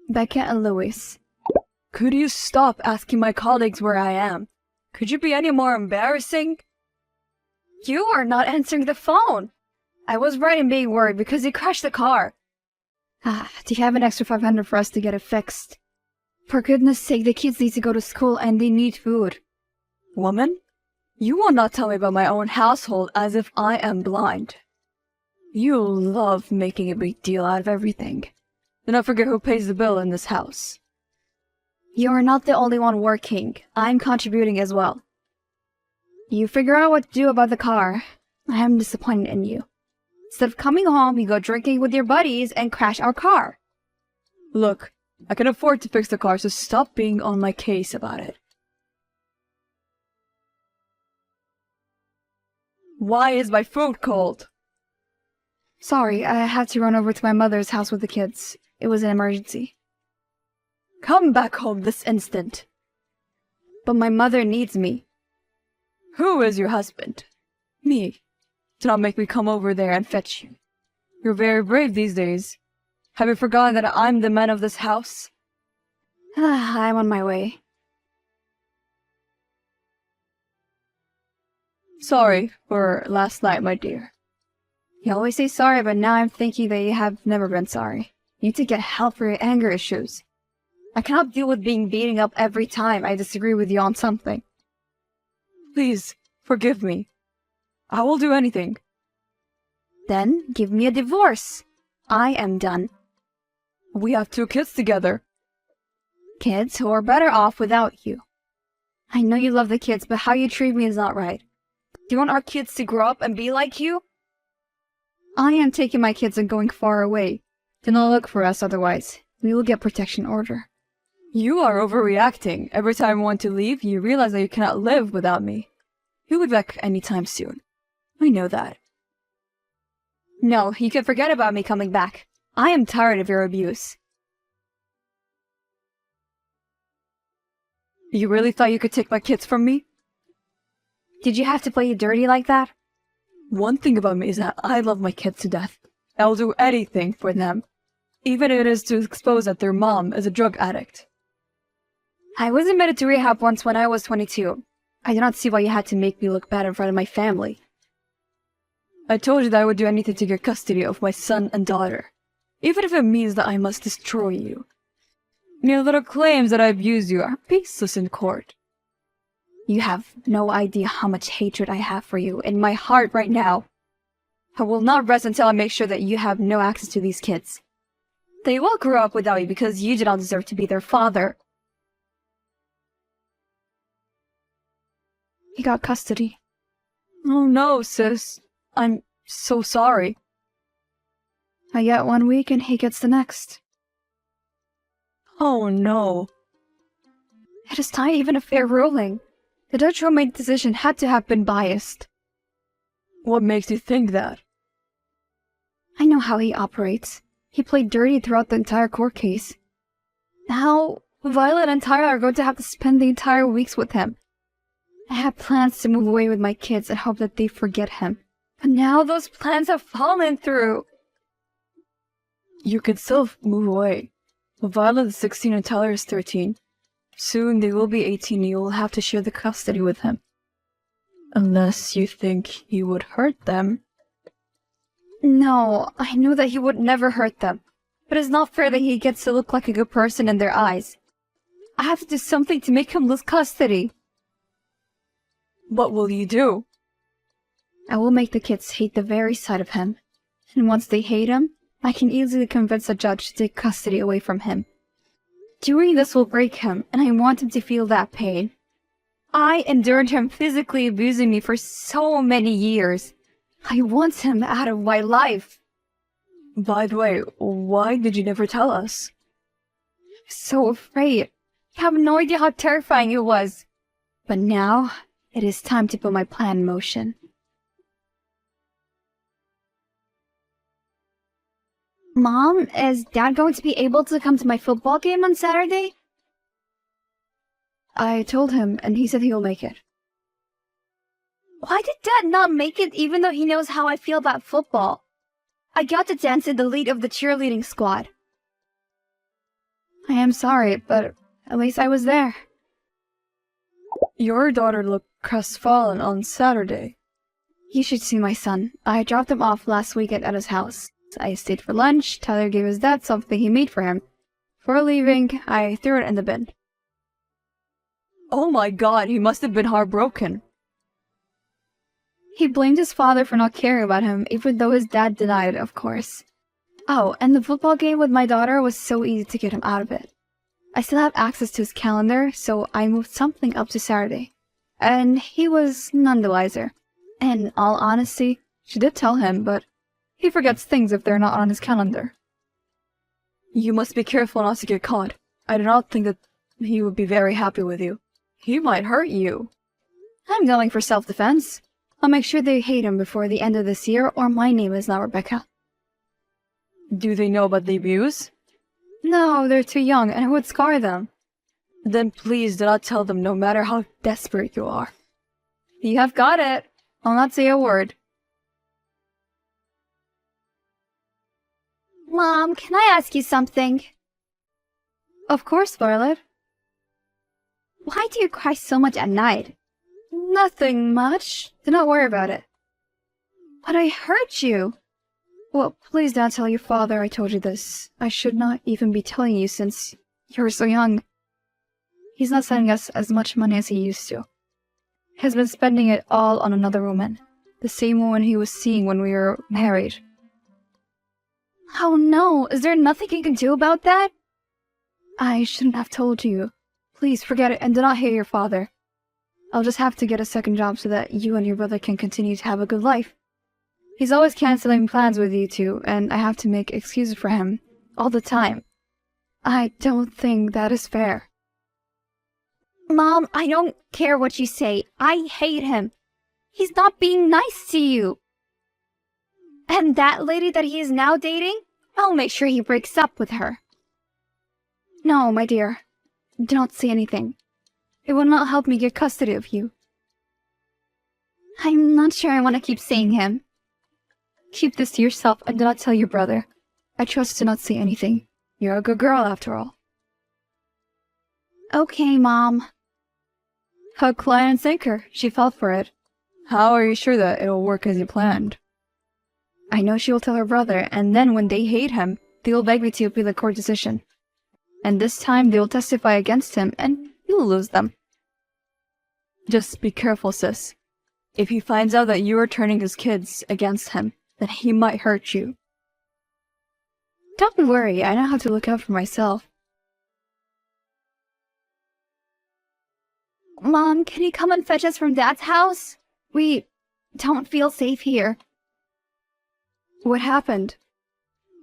Becca and Louis. Could you stop asking my colleagues where I am? Could you be any more embarrassing? You are not answering the phone. I was right in being worried because you crashed the car. Do you have an extra 500 for us to get it fixed? For goodness sake, the kids need to go to school and they need food. Woman, you will not tell me about my own household as if I am blind. You love making a big deal out of everything. Do not forget who pays the bill in this house. You are not the only one working. I'm contributing as well. You figure out what to do about the car. I am disappointed in you. Instead of coming home, you go drinking with your buddies and crash our car. Look, I can afford to fix the car, so stop being on my case about it. Why is my food cold? Sorry, I had to run over to my mother's house with the kids. It was an emergency. Come back home this instant. But my mother needs me. Who is your husband? Me. Do not make me come over there and fetch you. You're very brave these days. Have you forgotten that I'm the man of this house? I'm on my way. Sorry for last night, my dear. You always say sorry, but now I'm thinking that you have never been sorry. You need to get help for your anger issues. I cannot deal with being beaten up every time I disagree with you on something. Please, forgive me. I will do anything. Then give me a divorce. I am done. We have 2 kids together. Kids who are better off without you. I know you love the kids, but how you treat me is not right. Do you want our kids to grow up and be like you? I am taking my kids and going far away. Do not look for us otherwise. We will get protection order. You are overreacting. Every time I want to leave, you realize that you cannot live without me. You'll be back anytime soon. I know that. No, you can forget about me coming back. I am tired of your abuse. You really thought you could take my kids from me? Did you have to play you dirty like that? One thing about me is that I love my kids to death. I will do anything for them, even if it is to expose that their mom is a drug addict. I was admitted to rehab once when I was 22. I do not see why you had to make me look bad in front of my family. I told you that I would do anything to get custody of my son and daughter, even if it means that I must destroy you. Your little claims that I abuse you are baseless in court. You have no idea how much hatred I have for you in my heart right now. I will not rest until I make sure that you have no access to these kids. They will grow up without you because you do not deserve to be their father. He got custody. Oh no, sis. I'm so sorry. I get 1 week and he gets the next. Oh no. It is not even a fair ruling. The judge who made the decision had to have been biased. What makes you think that? I know how he operates. He played dirty throughout the entire court case. Now, Violet and Tyler are going to have to spend the entire weeks with him. I had plans to move away with my kids and hope that they forget him. But now those plans have fallen through. You can still move away. Violet is 16 and Tyler is 13. Soon they will be 18 and you will have to share the custody with him. Unless you think he would hurt them. No, I know that he would never hurt them. But it's not fair that he gets to look like a good person in their eyes. I have to do something to make him lose custody. What will you do? I will make the kids hate the very sight of him. And once they hate him, I can easily convince a judge to take custody away from him. Doing this will break him, and I want him to feel that pain. I endured him physically abusing me for so many years. I want him out of my life. By the way, why did you never tell us? I'm so afraid. You have no idea how terrifying it was. But now, it is time to put my plan in motion. Mom, is Dad going to be able to come to my football game on Saturday? I told him, and he said he'll make it. Why did Dad not make it even though he knows how I feel about football? I got to dance in the lead of the cheerleading squad. I am sorry, but at least I was there. Your daughter looked crestfallen on Saturday. You should see my son. I dropped him off last weekend at his house. I stayed for lunch. Tyler gave his dad something he made for him. Before leaving, I threw it in the bin. Oh my God, he must have been heartbroken. He blamed his father for not caring about him, even though his dad denied it, of course. Oh, and the football game with my daughter was so easy to get him out of it. I still have access to his calendar, so I moved something up to Saturday. And he was none the wiser. In all honesty, she did tell him, but he forgets things if they're not on his calendar. You must be careful not to get caught. I do not think that he would be very happy with you. He might hurt you. I'm going for self-defense. I'll make sure they hate him before the end of this year, or my name is not Rebecca. Do they know about the abuse? No, they're too young, and it would scar them. Then please do not tell them, no matter how desperate you are. You have got it. I'll not say a word. Mom, can I ask you something? Of course, Violet. Why do you cry so much at night? Nothing much. Do not worry about it. But I hurt you. Well, please don't tell your father I told you this. I should not even be telling you since you're so young. He's not sending us as much money as he used to. He's been spending it all on another woman. The same woman he was seeing when we were married. Oh no, is there nothing you can do about that? I shouldn't have told you. Please forget it and do not hate your father. I'll just have to get a second job so that you and your brother can continue to have a good life. He's always canceling plans with you two, and I have to make excuses for him all the time. I don't think that is fair. Mom, I don't care what you say. I hate him. He's not being nice to you. And that lady that he is now dating? I'll make sure he breaks up with her. No, my dear. Do not say anything. It will not help me get custody of you. I'm not sure I want to keep seeing him. Keep this to yourself and do not tell your brother. I trust to not say anything. You're a good girl after all. Okay, Mom. Hook, line, and sinker. She fell for it. How are you sure that it'll work as you planned? I know she will tell her brother, and then when they hate him, they will beg me to appeal the court decision. And this time they will testify against him, and you'll lose them. Just be careful, sis. If he finds out that you are turning his kids against him, then he might hurt you. Don't worry, I know how to look out for myself. Mom, can you come and fetch us from Dad's house? We don't feel safe here. What happened?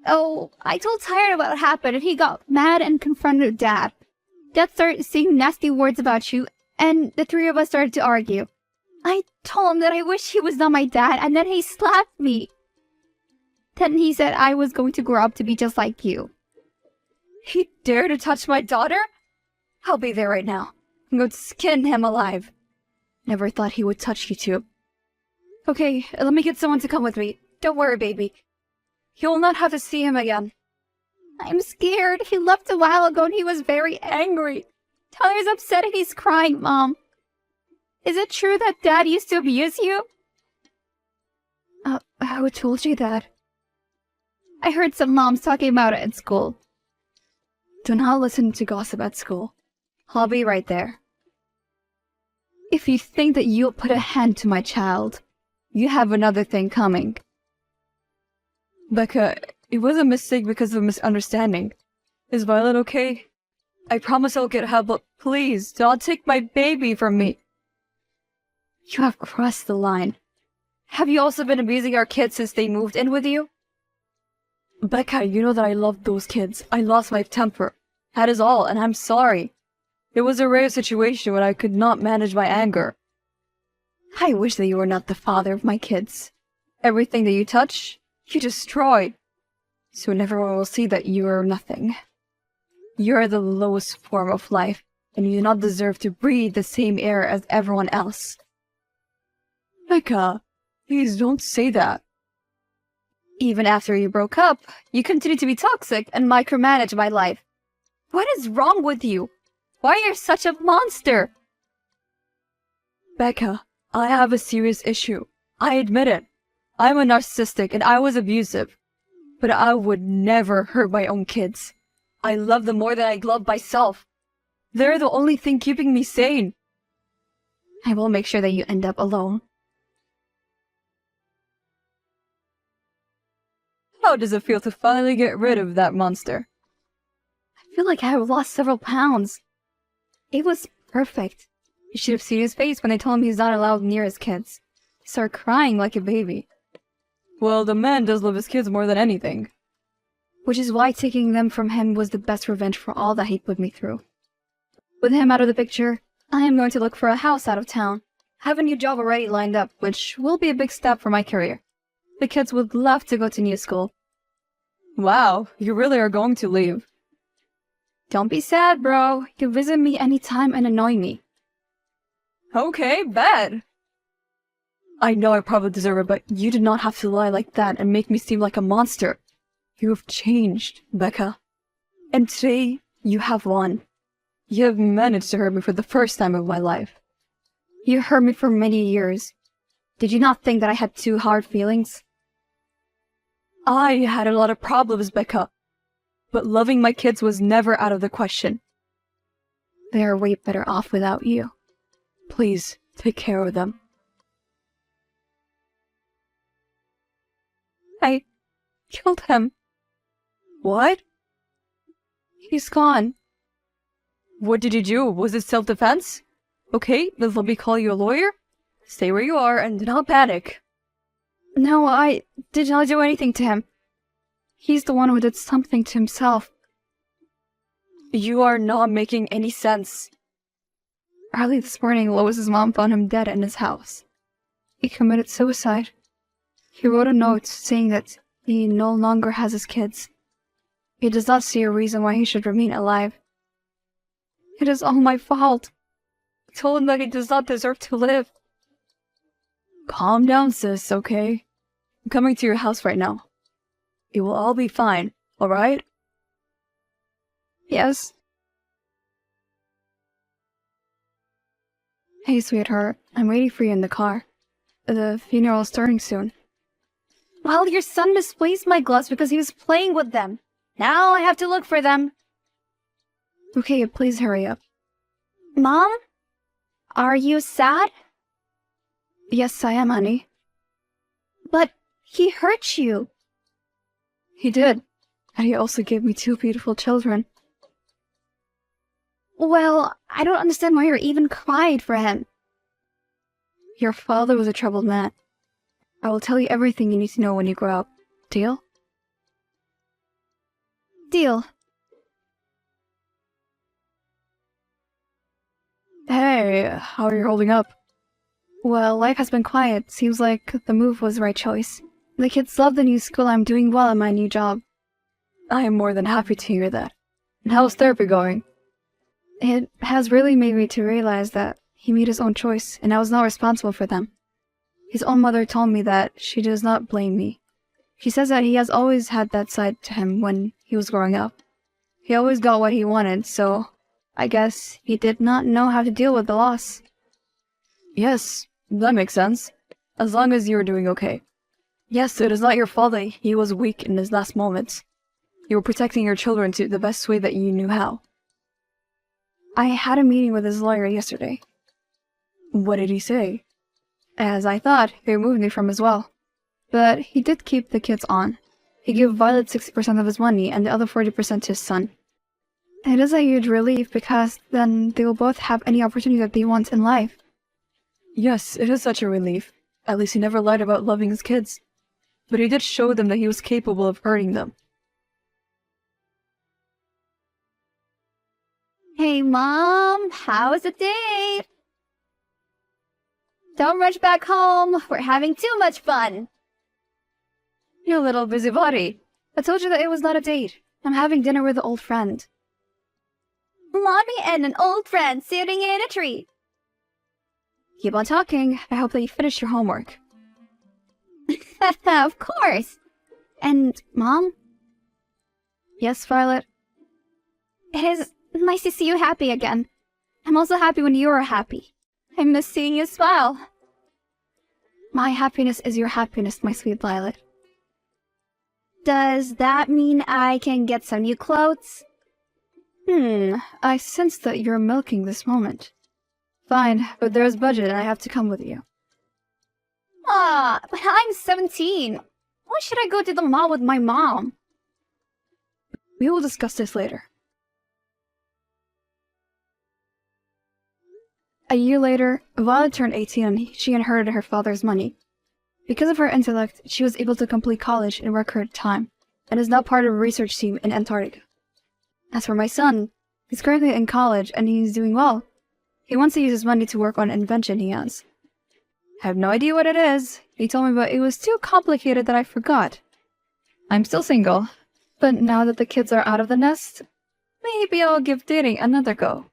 Oh, I told Tyler about what happened and he got mad and confronted Dad. Dad started saying nasty words about you, and the three of us started to argue. I told him that I wish he was not my dad, and then he slapped me. Then he said I was going to grow up to be just like you. He dared to touch my daughter? I'll be there right now. I'm going to skin him alive. Never thought he would touch you two. Okay, let me get someone to come with me. Don't worry, baby. You'll not have to see him again. I'm scared. He left a while ago and he was very angry. Tyler's upset and he's crying, Mom. Is it true that Dad used to abuse you? Who told you that? I heard some moms talking about it at school. Do not listen to gossip at school. I'll be right there. If you think that you'll put a hand to my child, you have another thing coming. Becca, it was a mistake because of a misunderstanding. Is Violet okay? I promise I'll get help, but please, do not take my baby from me. You have crossed the line. Have you also been abusing our kids since they moved in with you? Becca, you know that I loved those kids. I lost my temper. That is all, and I'm sorry. It was a rare situation when I could not manage my anger. I wish that you were not the father of my kids. Everything that you touch, you destroy. Soon everyone will see that you are nothing. You are the lowest form of life, and you do not deserve to breathe the same air as everyone else. Becca, please don't say that. Even after you broke up, you continued to be toxic and micromanage my life. What is wrong with you? Why are you such a monster? Becca, I have a serious issue. I admit it. I'm a narcissistic and I was abusive. But I would never hurt my own kids. I love them more than I love myself. They're the only thing keeping me sane. I will make sure that you end up alone. How does it feel to finally get rid of that monster? I feel like I have lost several pounds. It was perfect. You should have seen his face when I told him he's not allowed near his kids. He started crying like a baby. Well, the man does love his kids more than anything. Which is why taking them from him was the best revenge for all that he put me through. With him out of the picture, I am going to look for a house out of town. I have a new job already lined up, which will be a big step for my career. The kids would love to go to new school. Wow, you really are going to leave. Don't be sad, bro. You can visit me anytime and annoy me. Okay, bet. I know I probably deserve it, but you did not have to lie like that and make me seem like a monster. You have changed, Becca. And today, you have won. You have managed to hurt me for the first time of my life. You hurt me for many years. Did you not think that I had two hard feelings? I had a lot of problems, Becca. But loving my kids was never out of the question. They are way better off without you. Please, take care of them. I killed him. What? He's gone. What did you do? Was it self-defense? Okay, then let me call you a lawyer. Stay where you are and do not panic. No, I did not do anything to him. He's the one who did something to himself. You are not making any sense. Early this morning, Lois's mom found him dead in his house. He committed suicide. He wrote a note saying that he no longer has his kids. He does not see a reason why he should remain alive. It is all my fault. I told him that he does not deserve to live. Calm down, sis, okay? I'm coming to your house right now. It will all be fine, alright? Yes. Hey, sweetheart. I'm waiting for you in the car. The funeral is starting soon. Well, your son misplaced my gloves because he was playing with them. Now I have to look for them. Okay, please hurry up. Mom? Are you sad? Yes, I am, honey. But he hurt you. He did. And he also gave me two beautiful children. Well, I don't understand why you even cried for him. Your father was a troubled man. I will tell you everything you need to know when you grow up. Deal? Deal. Hey, how are you holding up? Well, life has been quiet. Seems like the move was the right choice. The kids love the new school. I'm doing well in my new job. I am more than happy to hear that. And how's therapy going? It has really made me to realize that he made his own choice, and I was not responsible for them. His own mother told me that she does not blame me. She says that he has always had that side to him when he was growing up. He always got what he wanted, so I guess he did not know how to deal with the loss. Yes, that makes sense. As long as you're doing okay. Yes, it is not your fault that he was weak in his last moments. You were protecting your children to the best way that you knew how. I had a meeting with his lawyer yesterday. What did he say? As I thought, he removed me from as well. But he did keep the kids on. He gave Violet 60% of his money and the other 40% to his son. It is a huge relief because then they will both have any opportunity that they want in life. Yes, it is such a relief. At least he never lied about loving his kids. But he did show them that he was capable of hurting them. Hey, Mom, how was the date? Don't rush back home. We're having too much fun. You little busybody. I told you that it was not a date. I'm having dinner with an old friend. Mommy and an old friend sitting in a tree. Keep on talking. I hope that you finish your homework. Of course. And, Mom? Yes, Violet? It is nice to see you happy again. I'm also happy when you are happy. I miss seeing you smile. My happiness is your happiness, my sweet Violet. Does that mean I can get some new clothes? I sense that you're milking this moment. Fine, but there's budget and I have to come with you. But I'm 17. Why should I go to the mall with my mom? We will discuss this later. A year later, Violet turned 18 and she inherited her father's money. Because of her intellect, she was able to complete college in record time, and is now part of a research team in Antarctica. As for my son, he's currently in college and he's doing well. He wants to use his money to work on an invention he has. I have no idea what it is. He told me, but it was too complicated that I forgot. I'm still single, but now that the kids are out of the nest, maybe I'll give dating another go.